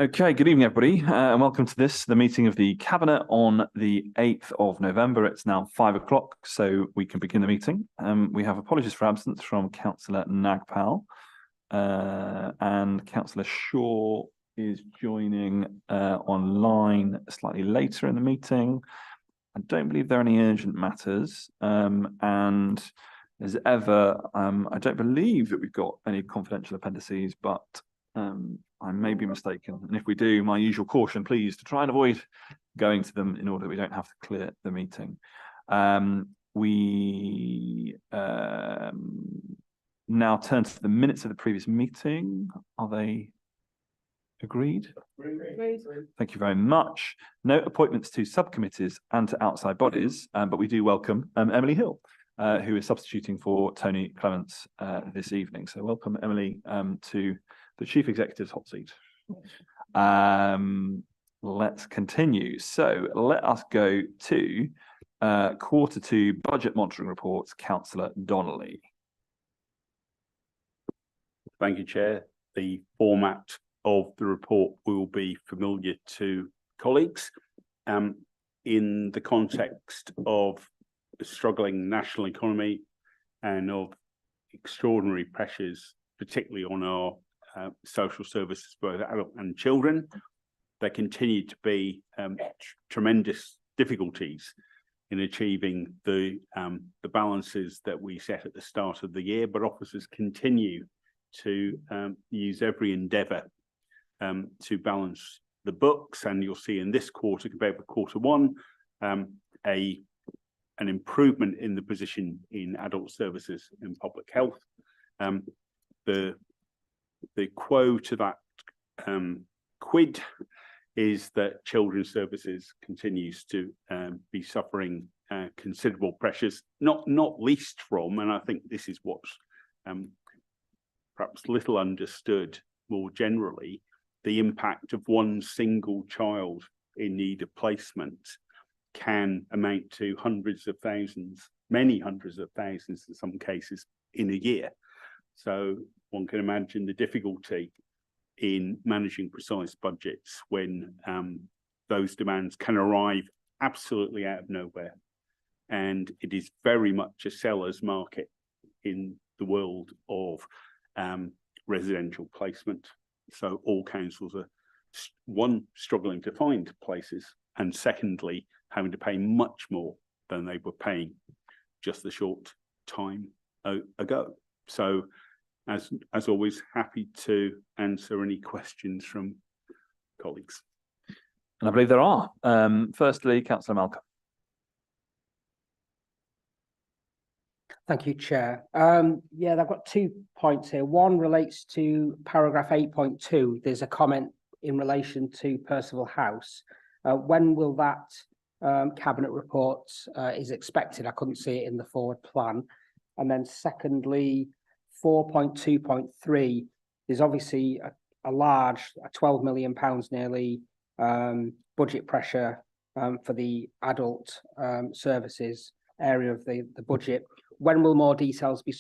Okay, good evening, everybody, and welcome to the meeting of the Cabinet on the 8th of November. It's now 5 o'clock, so we can begin the meeting. We have apologies for absence from Councillor Nagpal, and Councillor Shaw is joining online slightly later in the meeting. I don't believe there are any urgent matters, and as ever, I don't believe that we've got any confidential appendices, but I may be mistaken. And if we do, my usual caution, please, to try and avoid going to them in order that we don't have to clear the meeting. We now turn to the minutes of the previous meeting. Are they agreed? Agreed. Thank you very much. No appointments to subcommittees and to outside bodies, but we do welcome Emily Hill, who is substituting for Tony Clements this evening. So welcome, Emily, to the Chief Executive's hot seat. Let's continue. So let us go to Q2 budget monitoring reports. Councillor Donnelly. Thank you, Chair. The format of the report will be familiar to colleagues. In the context of the struggling national economy and of extraordinary pressures, particularly on our social services, both adult and children, there continue to be tremendous difficulties in achieving the balances that we set at the start of the year, but officers continue to use every endeavour to balance the books. And you'll see in this quarter, compared with Q1, an improvement in the position in adult services and public health. The quo to that quid is that children's services continues to be suffering considerable pressures, not least from, and I think this is what's perhaps little understood more generally, the impact of one single child in need of placement can amount to hundreds of thousands, many hundreds of thousands in some cases in a year. So one can imagine the difficulty in managing precise budgets when those demands can arrive absolutely out of nowhere. And it is very much a seller's market in the world of residential placement. So all councils are, one, struggling to find places, and secondly, having to pay much more than they were paying just a short time ago. So as always, happy to answer any questions from colleagues. And I believe there are. Firstly, Councillor Malcolm. Thank you, Chair. Yeah, I've got 2 points here. One relates to paragraph 8.2. There's a comment in relation to Percival House. When will that cabinet report is expected? I couldn't see it in the forward plan. And then secondly, 4.2.3, there's obviously a large, £12 million nearly budget pressure for the adult services area of the budget. When will more details be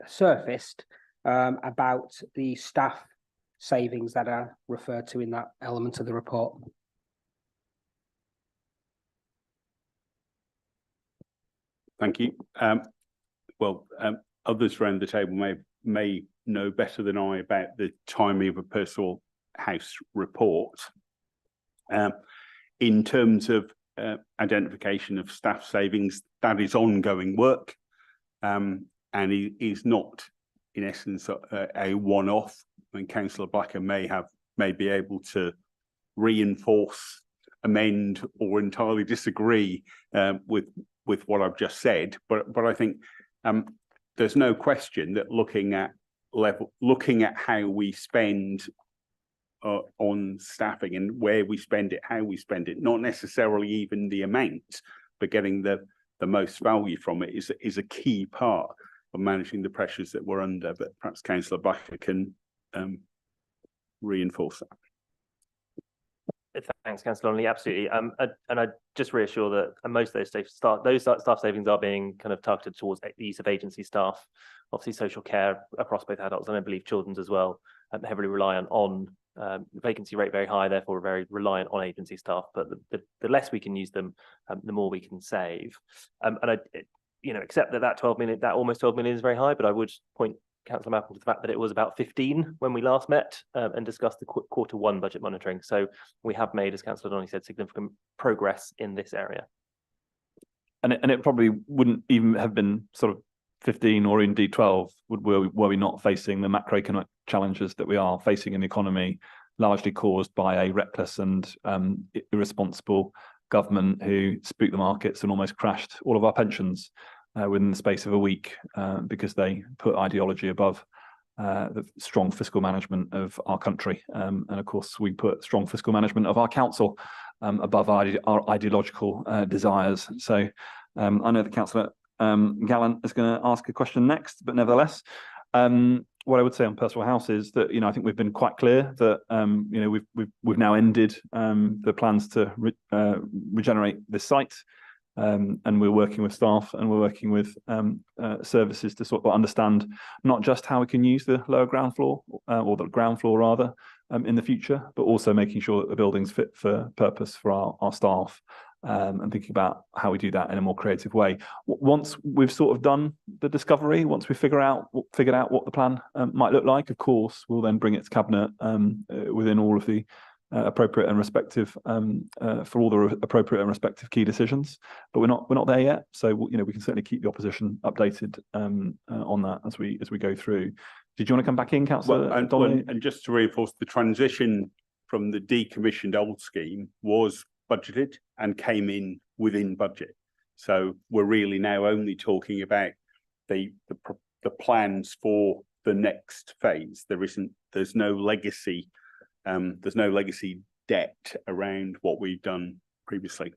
surfaced about the staff savings that are referred to in that element of the report? Thank you. Others around the table may know better than I about the timing of a Percival House report. In terms of identification of staff savings, that is ongoing work, and it is not, in essence, a one-off. I mean, Councillor Blacker may be able to reinforce, amend, or entirely disagree with what I've just said, but I think there's no question that looking at how we spend on staffing and where we spend it, how we spend it, not necessarily even the amount, but getting the most value from it is a key part of managing the pressures that we're under. But perhaps Councillor Blacker can reinforce that. Thanks, Councillor Donnelly. Absolutely. And I just reassure that most of those staff savings are being kind of targeted towards the use of agency staff. Obviously, social care across both adults and I believe children's as well, heavily reliant on vacancy rate very high, therefore very reliant on agency staff. But the less we can use them, the more we can save. And accept that 12 million, that almost 12 million is very high, but I would point Councillor Malcolm to the fact that it was about 15 when we last met and discussed the Q1 budget monitoring. So we have made, as Councillor Donnelly said, significant progress in this area. And it probably wouldn't even have been sort of 15 or indeed 12 were we not facing the macroeconomic challenges that we are facing in the economy, largely caused by a reckless and irresponsible government who spooked the markets and almost crashed all of our pensions within the space of a week because they put ideology above the strong fiscal management of our country. And of course, we put strong fiscal management of our council above our ideological desires. So I know the Councillor Gallant is going to ask a question next, but nevertheless, what I would say on Percival House is that I think we've been quite clear that we've now ended the plans to regenerate this site, and we're working with staff and we're working with services to sort of understand not just how we can use the lower ground floor or the ground floor rather in the future, but also making sure that the building's fit for purpose for our staff. And thinking about how we do that in a more creative way. Once we've sort of done the discovery, once we figured out what the plan might look like, of course, we'll then bring it to Cabinet within all of the appropriate and respective for all the appropriate and respective key decisions. But we're not there yet, so we can certainly keep the opposition updated on that as we go through. Did you want to come back in, Councillor Donnelly? And just to reinforce, the transition from the decommissioned old scheme was budgeted and came in within budget. So we're really now only talking about the plans for the next phase. There's no legacy debt around what we've done previously.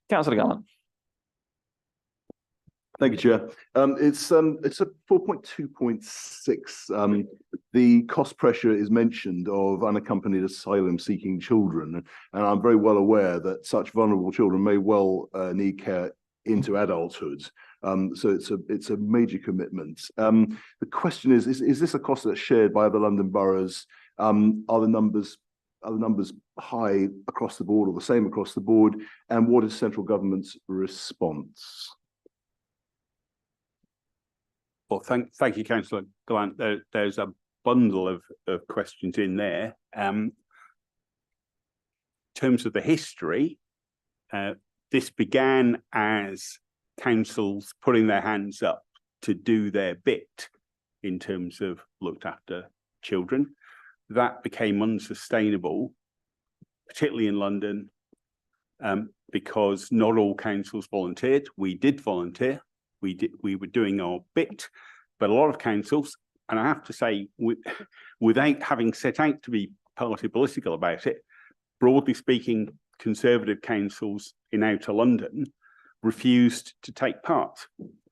Councillor Gallant. Thank you, Chair. It's a 4.2.6. The cost pressure is mentioned of unaccompanied asylum-seeking children, and I'm very well aware that such vulnerable children may well need care into adulthood. So it's a major commitment. The question is this a cost that's shared by other London boroughs? Are the numbers high across the board or the same across the board? And what is central government's response? Well, thank you, Councillor Gallant. There's a bundle of questions in there. In terms of the history, this began as councils putting their hands up to do their bit in terms of looked after children. That became unsustainable, particularly in London, because not all councils volunteered. We did volunteer. We were doing our bit, but a lot of councils, and I have to say, without having set out to be party political about it, broadly speaking, Conservative councils in outer London refused to take part.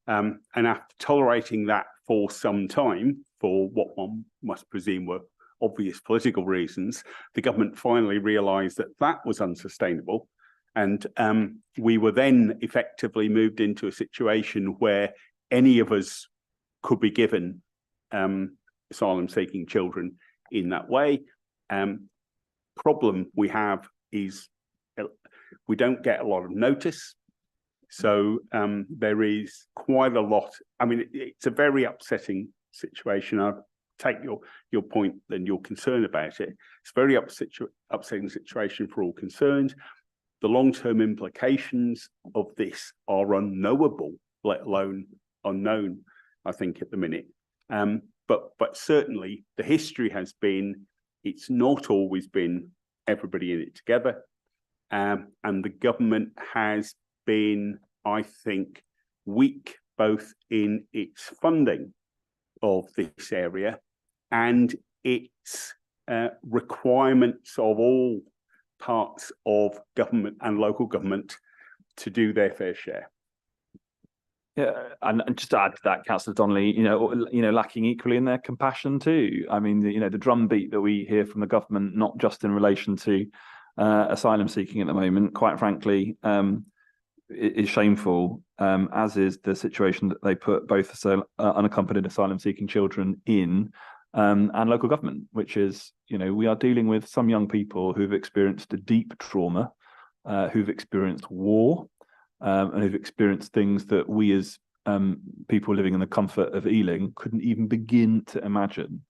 And after tolerating that for some time, for what one must presume were obvious political reasons, the government finally realised that that was unsustainable. And we were then effectively moved into a situation where any of us could be given asylum-seeking children in that way. Problem we have is we don't get a lot of notice. So there is quite a lot. I mean, it's a very upsetting situation. I take your point and your concern about it. It's a very upsetting situation for all concerned. The long-term implications of this are unknowable, let alone unknown, I think, at the minute. But certainly the history has been, it's not always been everybody in it together. And the government has been, I think, weak both in its funding of this area and its requirements of all parts of government and local government to do their fair share. Yeah, and just to add to that, Councillor Donnelly, lacking equally in their compassion too. I mean, the drumbeat that we hear from the government, not just in relation to asylum seeking at the moment, quite frankly, is shameful, as is the situation that they put both unaccompanied asylum seeking children in. and local government, which is, we are dealing with some young people who've experienced a deep trauma, who've experienced war, and who've experienced things that we as people living in the comfort of Ealing couldn't even begin to imagine.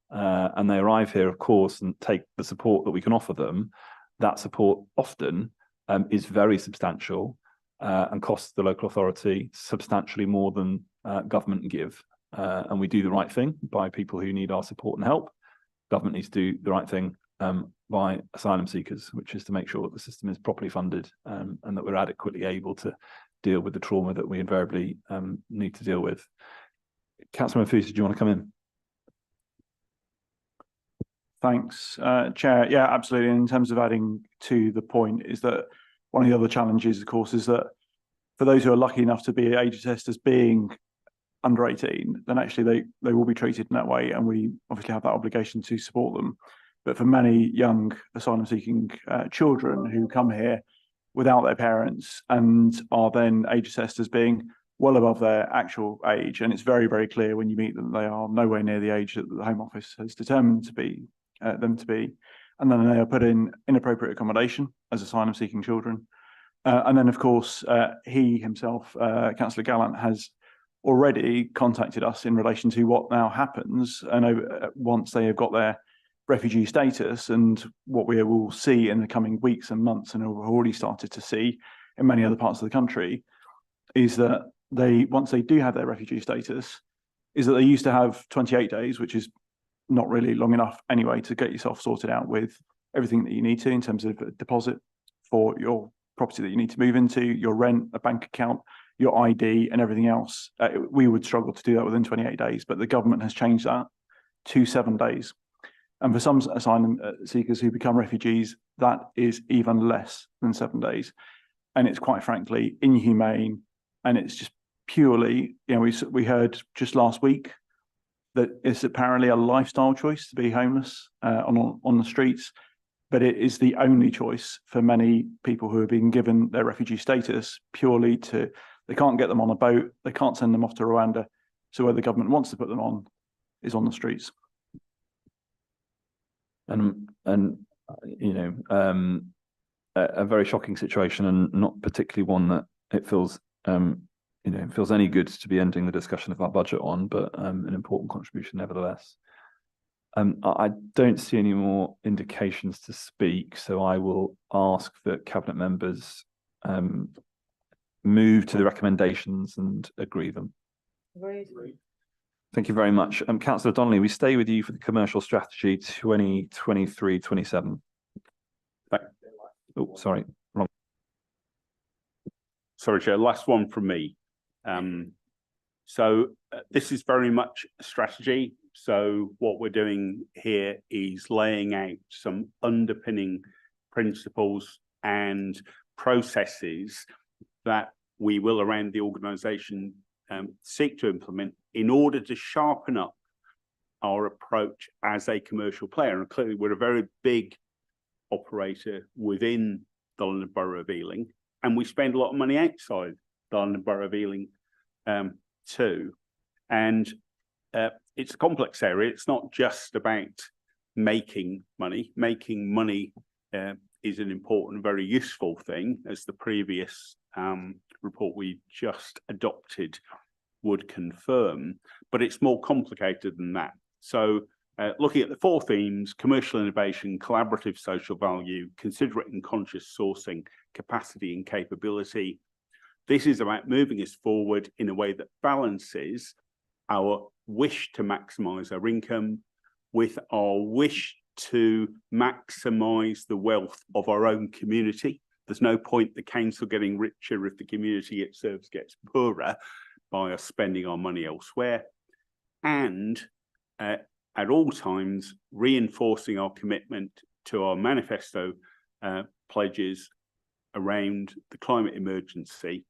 And they arrive here, of course, and take the support that we can offer them. That support often is very substantial and costs the local authority substantially more than government give. And we do the right thing by people who need our support and help. Government needs to do the right thing by asylum seekers, which is to make sure that the system is properly funded and that we're adequately able to deal with the trauma that we invariably need to deal with. Councillor Mafusa, do you want to come in? Thanks, Chair. Yeah, absolutely. In terms of adding to the point, is that one of the other challenges, of course, is that for those who are lucky enough to be age assessed as being under 18, then actually they will be treated in that way, and we obviously have that obligation to support them. But for many young asylum-seeking children who come here without their parents and are then age assessed as being well above their actual age, and it's very, very clear when you meet them they are nowhere near the age that the Home Office has determined to be them to be, and then they are put in inappropriate accommodation as asylum-seeking children. And then, of course, he himself, Councillor Gallant, has already contacted us in relation to what now happens, and once they have got their refugee status, and what we will see in the coming weeks and months, and we've already started to see in many other parts of the country, is that once they do have their refugee status, is that they used to have 28 days, which is not really long enough anyway to get yourself sorted out with everything that you need to in terms of a deposit for your property that you need to move into, your rent, a bank account, your ID and everything else. We would struggle to do that within 28 days, but the government has changed that to 7 days. And for some asylum seekers who become refugees, that is even less than 7 days. And it's quite frankly inhumane, and it's just purely, we heard just last week that it's apparently a lifestyle choice to be homeless on the streets, but it is the only choice for many people who have been given their refugee status purely they can't get them on a boat, they can't send them off to Rwanda, so where the government wants to put them on is on the streets. And a very shocking situation, and not particularly one that it feels feels any good to be ending the discussion of our budget on, but an important contribution nevertheless. I don't see any more indications to speak, so I will ask that Cabinet members move to the recommendations and agree them. Agreed. Thank you very much. Councillor Donnelly, we stay with you for the commercial strategy 2023-27. Oh, sorry, wrong. Sorry, Chair, last one from me. So this is very much a strategy. So what we're doing here is laying out some underpinning principles and processes that we will around the organisation seek to implement in order to sharpen up our approach as a commercial player. And clearly we're a very big operator within the London Borough of Ealing, and we spend a lot of money outside the London Borough of Ealing too. And it's a complex area. It's not just about making money. Making money is an important, very useful thing, as the previous report we just adopted would confirm, but it's more complicated than that. So looking at the 4 themes: commercial innovation, collaborative social value, considerate and conscious sourcing, capacity and capability. This is about moving us forward in a way that balances our wish to maximise our income with our wish to maximise the wealth of our own community. There's no point the council getting richer if the community it serves gets poorer by us spending our money elsewhere. And at all times, reinforcing our commitment to our manifesto pledges around the climate emergency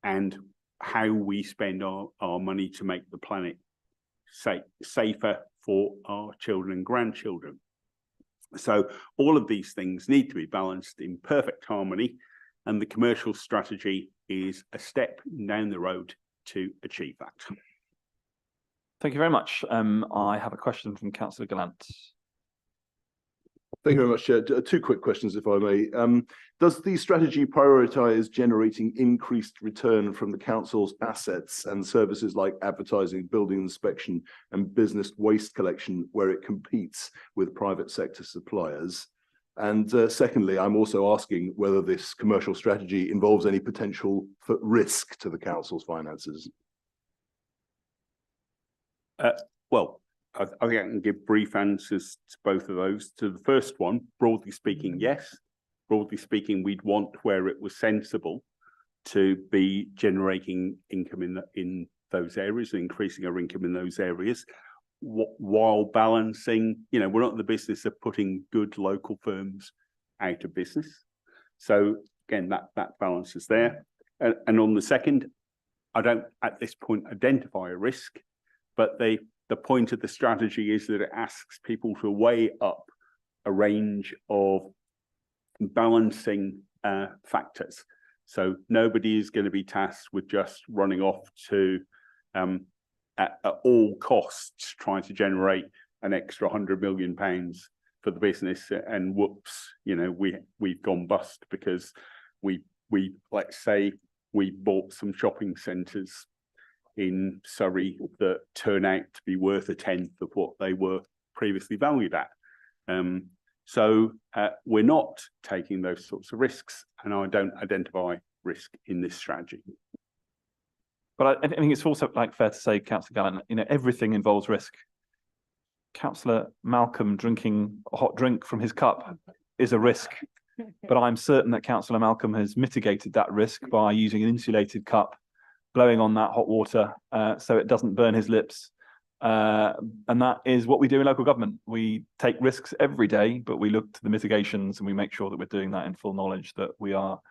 and how we spend our money to make the planet safer for our children and grandchildren. So all of these things need to be balanced in perfect harmony, and the commercial strategy is a step down the road to achieve that. Thank you very much. I have a question from Councillor Gallant. Thank you very much, Chair. Two quick questions, if I may. Does the strategy prioritise generating increased return from the council's assets and services like advertising, building inspection and business waste collection where it competes with private sector suppliers? And secondly, I'm also asking whether this commercial strategy involves any potential for risk to the council's finances. Well, I think I can give brief answers to both of those. To the first one, broadly speaking, yes. Broadly speaking, we'd want, where it was sensible, to be generating income in those areas, increasing our income in those areas, while balancing, we're not in the business of putting good local firms out of business. So again, that balance is there. And on the second, I don't at this point identify a risk, but the point of the strategy is that it asks people to weigh up a range of balancing factors. So nobody is going to be tasked with just running off to at all costs trying to generate an extra £100 million for the business, and whoops, we've gone bust because we let's say we bought some shopping centres in Surrey that turn out to be worth a tenth of what they were previously valued at. So we're not taking those sorts of risks, and I don't identify risk in this strategy. But I think it's also fair to say, Councillor Gallant, everything involves risk. Councillor Malcolm drinking a hot drink from his cup is a risk, but I'm certain that Councillor Malcolm has mitigated that risk by using an insulated cup, blowing on that hot water so it doesn't burn his lips. And that is what we do in local government. We take risks every day, but we look to the mitigations and we make sure that we're doing that in full knowledge that we are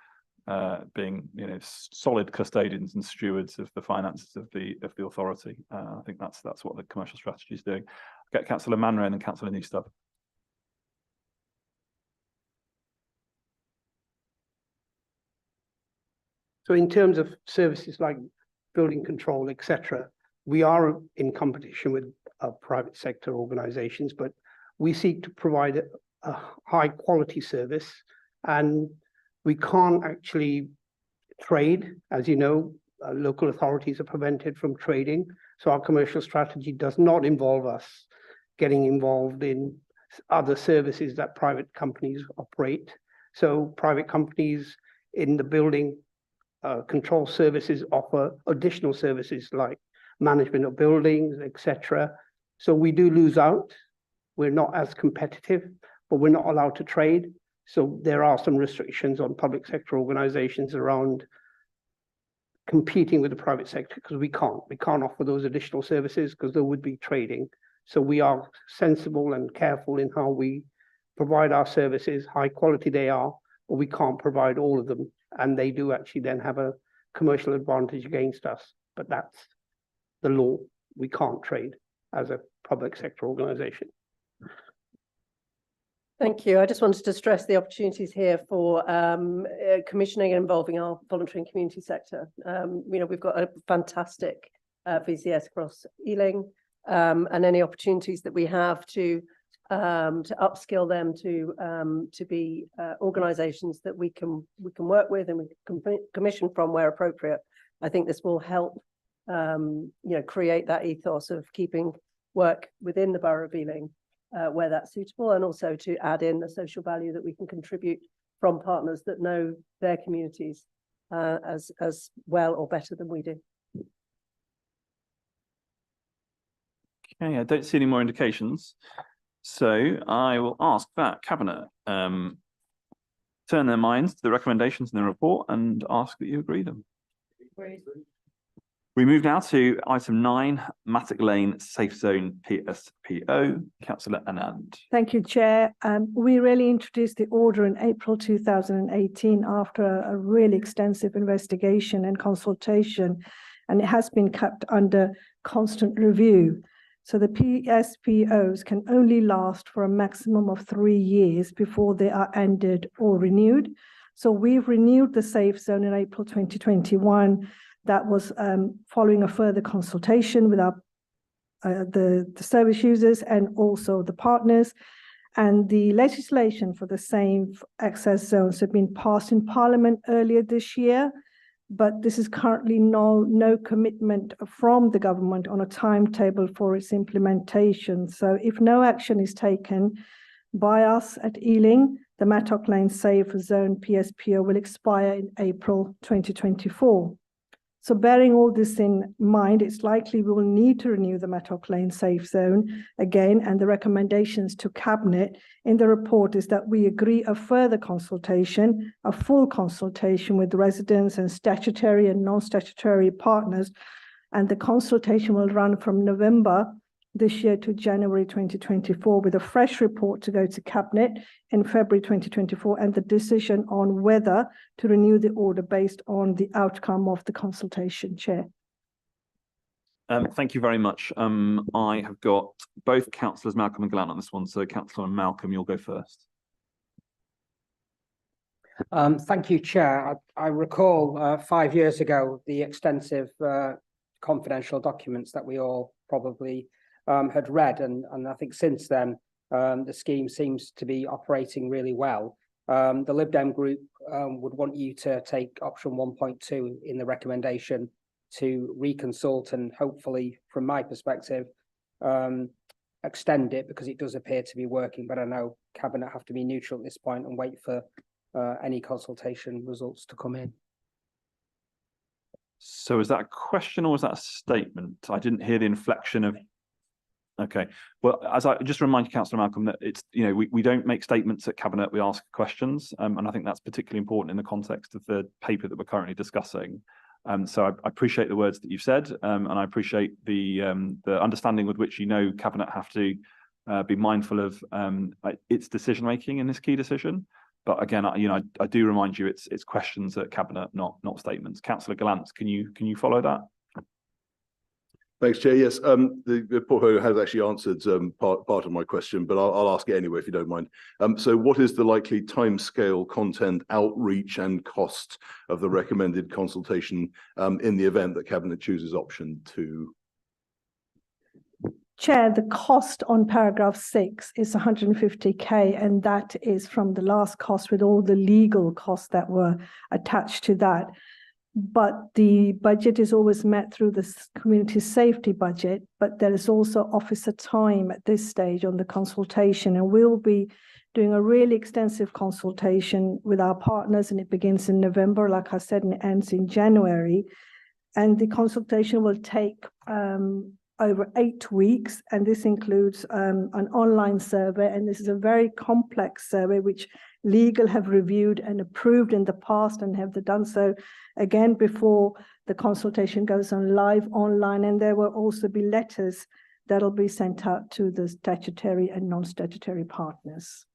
being solid custodians and stewards of the finances of the authority. I think that's what the commercial strategy is doing. I'll get Councillor Manray and then Councillor Newstubb. So in terms of services like building control, etc., we are in competition with private sector organizations, but we seek to provide a high quality service, and we can't actually trade. As you know, local authorities are prevented from trading. So our commercial strategy does not involve us getting involved in other services that private companies operate. So private companies in the building control services offer additional services like management of buildings, etc. So we do lose out. We're not as competitive, but we're not allowed to trade. So there are some restrictions on public sector organizations around competing with the private sector because we can't offer those additional services because there would be trading. So we are sensible and careful in how we provide our services, high quality they are, but we can't provide all of them. And they do actually then have a commercial advantage against us, but that's the law. We can't trade as a public sector organization. Thank you. I just wanted to stress the opportunities here for commissioning and involving our voluntary and community sector. We've got a fantastic VCS across Ealing, and any opportunities that we have to upskill them to be organisations that we can work with and we can commission from where appropriate. I think this will help create that ethos of keeping work within the Borough of Ealing where that's suitable, and also to add in the social value that we can contribute from partners that know their communities as well or better than we do. Okay, I don't see any more indications. So I will ask that Cabinet turn their minds to the recommendations in the report and ask that you agree them. Agreed. We move now to item 9, Mattock Lane Safe Zone PSPO. Councillor Anand. Thank you, Chair. We really introduced the order in April 2018 after a really extensive investigation and consultation, and it has been kept under constant review. So the PSPOs can only last for a maximum of 3 years before they are ended or renewed. So we've renewed the safe zone in April 2021. That was following a further consultation with our the service users and also the partners. And the legislation for the safe access zones have been passed in Parliament earlier this year, but this is currently no commitment from the government on a timetable for its implementation. So if no action is taken by us at Ealing, the Mattock Lane Safe Zone PSPO will expire in April 2024. So bearing all this in mind, it's likely we will need to renew the Mattock Lane Safe Zone again, and the recommendations to Cabinet in the report is that we agree a further consultation, a full consultation with residents and statutory and non-statutory partners, and the consultation will run from November this year to January 2024, with a fresh report to go to Cabinet in February 2024, and the decision on whether to renew the order based on the outcome of the consultation, Chair. Thank you very much. I have got both councillors Malcolm and Gallant on this one. So Councillor Malcolm, you'll go first. Thank you, Chair. I recall 5 years ago the extensive confidential documents that we all probably had read, and I think since then the scheme seems to be operating really well. The Lib Dem group would want you to take option 1.2 in the recommendation to reconsult and hopefully, from my perspective, extend it, because it does appear to be working. But I know Cabinet have to be neutral at this point and wait for any consultation results to come in. So is that a question or was that a statement? I didn't hear the inflection of. Okay, well, as I just remind you, Councillor Malcolm, that it's, you know, we don't make statements at Cabinet, we ask questions, and I think that's particularly important in the context of the paper that we're currently discussing. So I appreciate the words that you've said, and I appreciate the understanding with which, you know, Cabinet have to be mindful of its decision making in this key decision. But again, you know, I do remind you, it's questions at Cabinet, not statements. Councillor Gallant, can you follow that? Thanks, Chair. Yes, the portfolio has actually answered part of my question, but I'll ask it anyway if you don't mind. So what is the likely timescale, content, outreach and cost of the recommended consultation in the event that Cabinet chooses option 2? Chair, the cost on paragraph 6 is 150k, and that is from the last cost with all the legal costs that were attached to that. But the budget is always met through this community safety budget, but there is also officer time at this stage on the consultation, and we'll be doing a really extensive consultation with our partners, and it begins in November, like I said, and it ends in January. And the consultation will take over 8 weeks, and this includes an online survey, and this is a very complex survey which legal have reviewed and approved in the past and have done so again before the consultation goes on live online. And there will also be letters that'll be sent out to the statutory and non-statutory partners.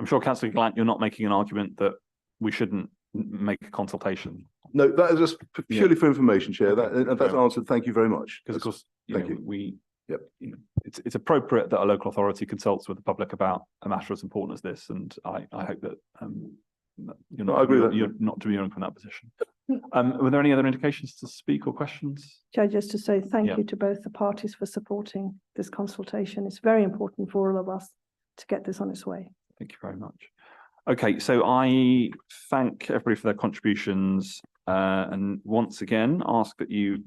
I'm sure, Councillor Gallant, you're not making an argument that we shouldn't make a consultation. No, that is just purely for information, Chair. That's answered. Thank you very much. Because of course, Thank you. You know, it's appropriate that a local authority consults with the public about a matter as important as this, and I hope that you're not. I agree that you're not demurring from that position. Were there any other indications to speak or questions? Chair, just to say thank you to both the parties for supporting this consultation. It's very important for all of us to get this on its way. Thank you very much. Okay, so I thank everybody for their contributions, and once again ask that you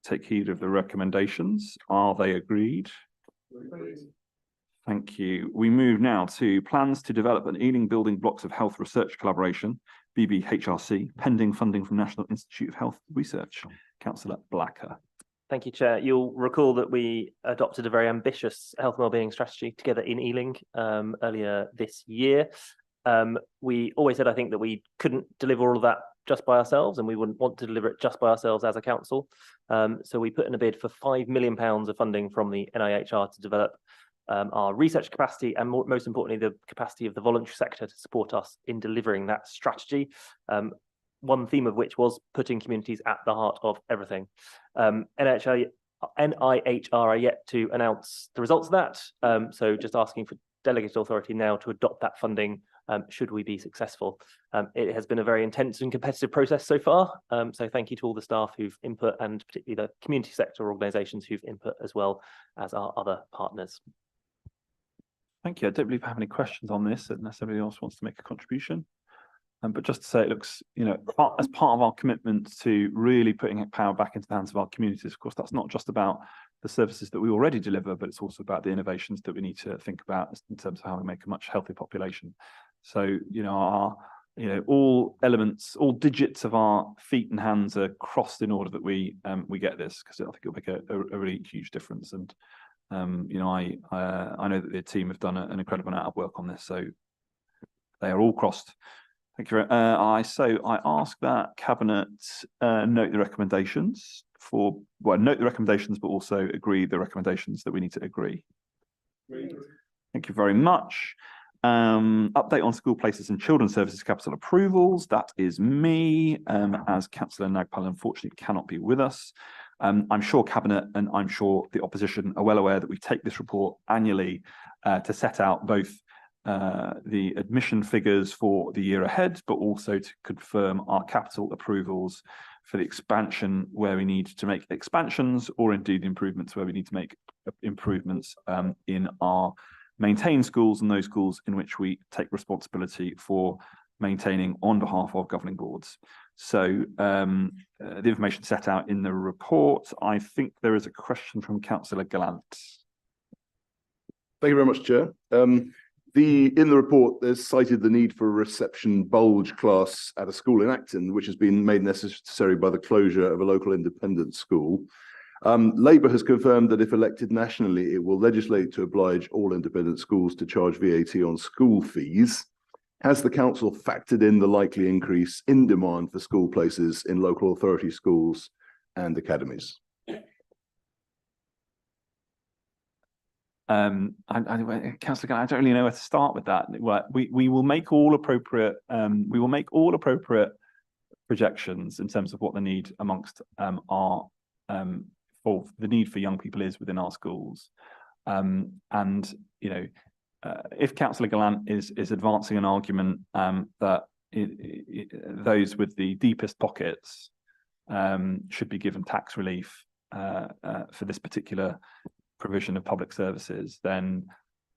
take heed of the recommendations. Are they agreed? Agreed. Thank you. We move now to plans to develop an Ealing Building Blocks of Health Research Collaboration, BBHRC, pending funding from National Institute of Health Research. Councillor Blacker. Thank you, Chair. You'll recall that we adopted a very ambitious health and wellbeing strategy together in Ealing earlier this year. We always said, I think, that we couldn't deliver all of that just by ourselves, and we wouldn't want to deliver it just by ourselves as a council. So we put in a bid for £5 million of funding from the NIHR to develop our research capacity, and most importantly, the capacity of the voluntary sector to support us in delivering that strategy. One theme of which was putting communities at the heart of everything. NIHR are yet to announce the results of that. So just asking for delegated authority now to adopt that funding should we be successful. It has been a very intense and competitive process so far. So thank you to all the staff who've input, and particularly the community sector organisations who've input, as well as our other partners. Thank you. I don't believe I have any questions on this unless anybody else wants to make a contribution. But just to say, it looks, as part of our commitment to really putting power back into the hands of our communities, of course, that's not just about the services that we already deliver, but it's also about the innovations that we need to think about in terms of how we make a much healthier population. So, all elements, all digits of our feet and hands are crossed in order that we get this, because I think it'll make a really huge difference. And I know that the team have done an incredible amount of work on this, so they are all crossed. Thank you. I ask that Cabinet note the recommendations note the recommendations, but also agree the recommendations that we need to agree. Thank you very much. Update on school places and children's services capital approvals. That is me, as Councillor Nagpal unfortunately cannot be with us. I'm sure Cabinet and I'm sure the opposition are well aware that we take this report annually to set out both the admission figures for the year ahead, but also to confirm our capital approvals for the expansion where we need to make expansions, or indeed the improvements where we need to make improvements in our maintained schools and those schools in which we take responsibility for maintaining on behalf of governing boards. So the information set out in the report. I think there is a question from Councillor Gallant. Thank you very much, Chair. In the report, there's cited the need for a reception bulge class at a school in Acton, which has been made necessary by the closure of a local independent school. Labour has confirmed that if elected nationally, it will legislate to oblige all independent schools to charge VAT on school fees. Has the council factored in the likely increase in demand for school places in local authority schools and academies? Councillor, I don't really know where to start with that. We will make all appropriate. We will make all appropriate projections in terms of what the need amongst our for the need for young people is within our schools. If Councillor Gallant is advancing an argument that those with the deepest pockets should be given tax relief for this particular provision of public services, then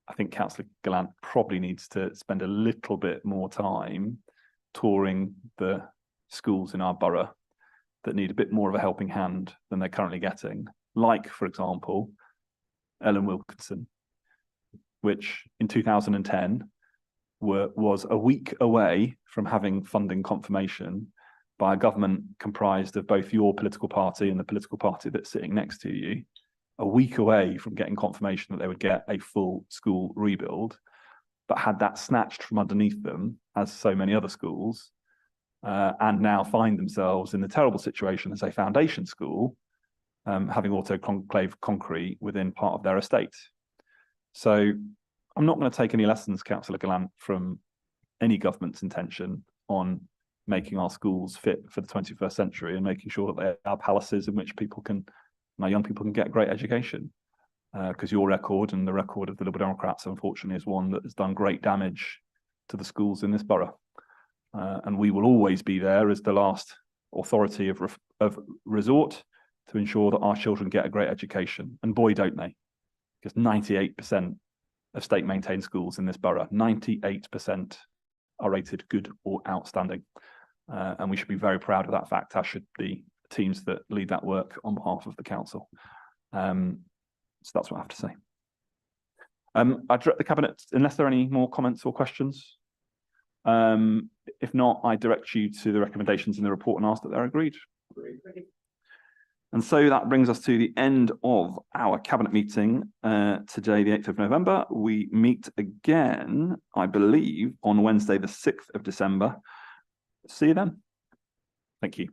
I think Councillor Gallant probably needs to spend a little bit more time touring the schools in our borough that need a bit more of a helping hand than they're currently getting. Like, for example, Ellen Wilkinson, which in 2010 was a week away from having funding confirmation by a government comprised of both your political party and the political party that's sitting next to you, a week away from getting confirmation that they would get a full school rebuild, but had that snatched from underneath them, as so many other schools, and now find themselves in the terrible situation as a foundation school, having autoclave concrete within part of their estate. So I'm not going to take any lessons, Councillor Gallant, from any government's intention on making our schools fit for the 21st century and making sure that they are palaces in which our young people can get great education. Because your record and the record of the Liberal Democrats, unfortunately, is one that has done great damage to the schools in this borough. And we will always be there as the last authority of resort to ensure that our children get a great education. And boy, don't they. Because 98% of state-maintained schools in this borough, 98% are rated good or outstanding. And we should be very proud of that fact, as should the teams that lead that work on behalf of the council. So that's what I have to say. I direct the Cabinet, unless there are any more comments or questions. If not, I direct you to the recommendations in the report and ask that they're agreed. And so that brings us to the end of our Cabinet meeting today, the 8th of November. We meet again, I believe, on Wednesday, the 6th of December. See you then. Thank you.